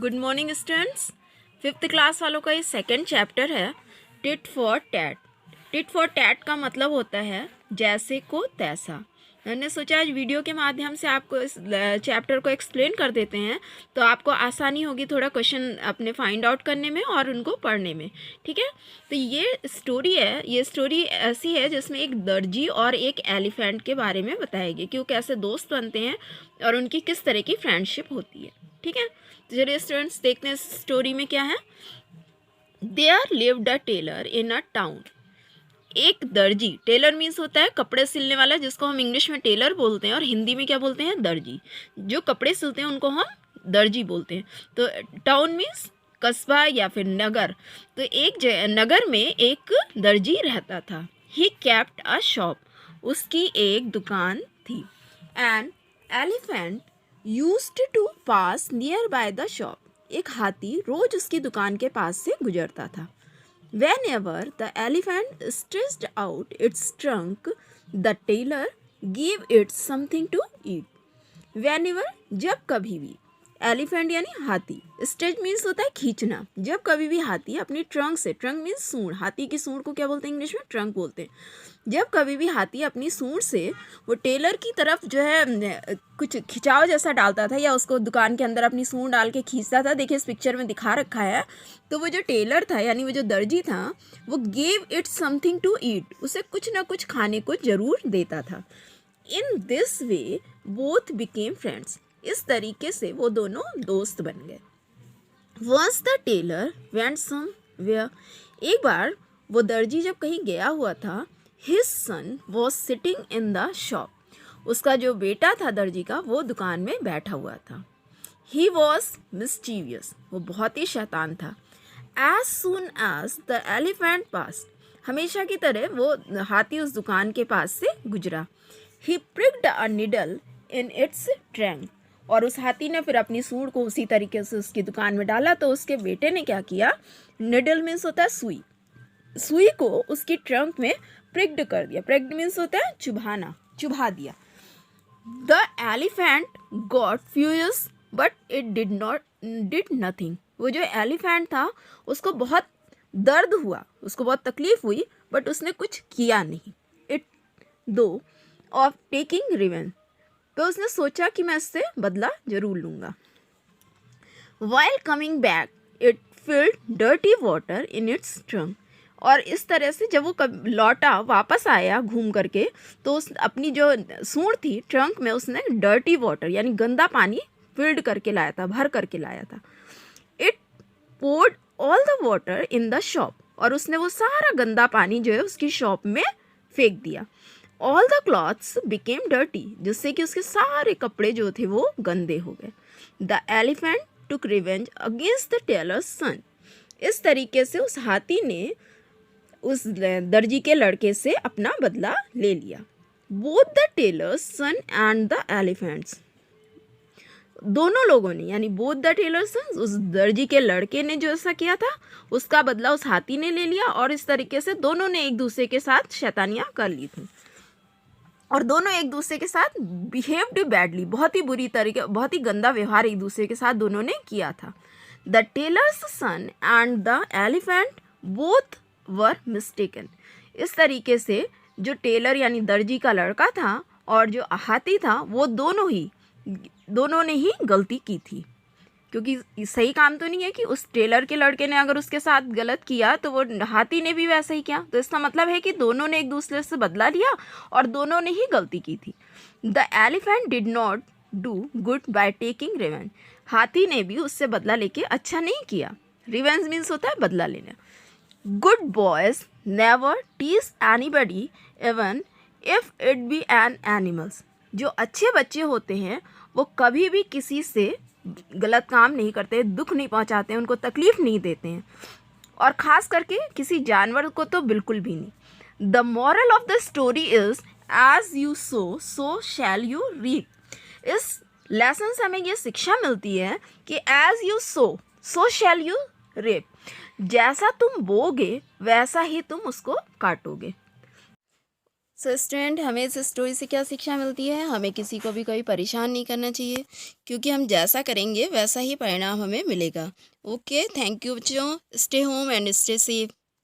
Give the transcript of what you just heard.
Good morning students. Fifth class वालों का ये सेकंड चैप्टर है tit for tat. Tit for tat का मतलब होता है जैसे को तैसा। मैंने सोचा आज वीडियो के माध्यम से आपको इस चैप्टर को एक्सप्लेन कर देते हैं तो आपको आसानी होगी थोड़ा क्वेश्चन अपने फाइंड आउट करने में और उनको पढ़ने में। ठीक है, तो ये स्टोरी ऐसी है जिसमें एक दर्जी और एक एलिफेंट के बारे में बताया गया कि वो कैसे दोस्त बनते हैं और उनकी किस तरह की फ्रेंडशिप होती है। ठीक है, तो चलिए स्टूडेंट्स देखते हैं इस स्टोरी में क्या है। There lived a tailor in a town. एक दर्जी, टेलर मीन्स होता है कपड़े सिलने वाला, जिसको हम इंग्लिश में टेलर बोलते हैं और हिंदी में क्या बोलते हैं, दर्जी। जो कपड़े सिलते हैं उनको हम दर्जी बोलते हैं। तो टाउन मीन्स कस्बा या फिर नगर। तो एक नगर में एक दर्जी रहता था। ही केप्ट अ शॉप, उसकी एक दुकान थी। An elephant used to pass near by the shop, एक हाथी रोज उसकी दुकान के पास से गुजरता था। Whenever the elephant stretched out its trunk, the tailor gave it something to eat. Whenever, जब कभी भी, एलिफेंट यानी हाथी, स्ट्रेच मीन्स होता है खींचना। जब कभी भी हाथी अपनी ट्रंक से, ट्रंक मीन्स सूंड, हाथी की सूंड को क्या बोलते हैं इंग्लिश में, ट्रंक बोलते हैं। जब कभी भी हाथी अपनी सूंड से वो टेलर की तरफ जो है कुछ खिंचाव जैसा डालता था या उसको दुकान के अंदर अपनी सूंड डाल के खींचता था, देखिए इस पिक्चर में दिखा रखा है, तो वो जो टेलर था यानी वो जो दर्जी था वो gave it something to eat, उसे कुछ ना कुछ खाने को जरूर देता था। In this way both became friends, इस तरीके से वो दोनों दोस्त बन गए। Once the tailor went somewhere, एक बार वो दर्जी जब कहीं गया हुआ था, his son was sitting in the shop, उसका जो बेटा था दर्जी का वो दुकान में बैठा हुआ था। ही वॉज मिस्चीवियस, वो बहुत ही शैतान था। As soon as the elephant pass, हमेशा की तरह वो हाथी उस दुकान के पास से गुजरा। He pricked a needle in its trunk, और उस हाथी ने फिर अपनी सूंड को उसी तरीके से उसकी दुकान में डाला। तो उसके बेटे ने क्या किया, निडल मीन्स होता है सुई, सुई को उसकी ट्रंक में प्रिक्ड कर दिया। प्रिक्ड मीन्स होता है चुभाना, चुभा दिया। The elephant got furious but it did nothing, वो जो एलिफेंट था उसको बहुत दर्द हुआ, उसको बहुत तकलीफ हुई, बट उसने कुछ किया नहीं। इट दो ऑफ टेकिंग रिवेंज, तो उसने सोचा कि मैं इससे बदला जरूर लूँगा। While coming back it filled dirty water in its trunk, और इस तरह से जब वो लौटा, वापस आया घूम करके, तो उस अपनी जो सूंड थी ट्रंक में उसने डर्टी वाटर यानी गंदा पानी फिल्ड करके लाया था, भर करके लाया था। It poured all the water in the shop, और उसने वो सारा गंदा पानी जो है उसकी शॉप में फेंक दिया। All the clothes became dirty, जिससे कि उसके सारे कपड़े जो थे वो गंदे हो गए। The elephant took revenge against the tailor's son, इस तरीके से उस हाथी ने उस दर्जी के लड़के से अपना बदला ले लिया। Both the tailor's son and the elephant's, दोनों लोगों ने यानी बोथ द टेलर्स सन, उस दर्जी के लड़के ने जो ऐसा किया था उसका बदला उस हाथी ने ले लिया, और इस तरीके से दोनों ने एक दूसरे के साथ शैतानियां कर ली थी और दोनों एक दूसरे के साथ बिहेव्ड बैडली, बहुत ही बुरी तरीके, बहुत ही गंदा व्यवहार एक दूसरे के साथ दोनों ने किया था। The tailor's son and the elephant both were mistaken, इस तरीके से जो टेलर यानी दर्जी का लड़का था और जो हाथी था वो दोनों ने ही गलती की थी, क्योंकि सही काम तो नहीं है कि उस टेलर के लड़के ने अगर उसके साथ गलत किया तो वो हाथी ने भी वैसा ही किया। तो इसका मतलब है कि दोनों ने एक दूसरे से बदला लिया और दोनों ने ही गलती की थी। The elephant did not do good by taking revenge, हाथी ने भी उससे बदला लेके अच्छा नहीं किया। रिवेंज मीन्स होता है बदला लेना। Good boys never tease anybody even if it be an animals, जो अच्छे बच्चे होते हैं वो कभी भी किसी से गलत काम नहीं करते, दुख नहीं पहुंचाते, उनको तकलीफ नहीं देते हैं, और ख़ास करके किसी जानवर को तो बिल्कुल भी नहीं। The moral of the story is as you sow so shall you reap, इस लेसन से हमें ये शिक्षा मिलती है कि as you sow so shall you reap, जैसा तुम बोगे वैसा ही तुम उसको काटोगे। सो स्टूडेंट, हमें इस स्टोरी से क्या शिक्षा मिलती है? हमें किसी को भी कोई परेशान नहीं करना चाहिए, क्योंकि हम जैसा करेंगे वैसा ही परिणाम हमें मिलेगा। ओके, थैंक यू बच्चों। Stay home and stay safe.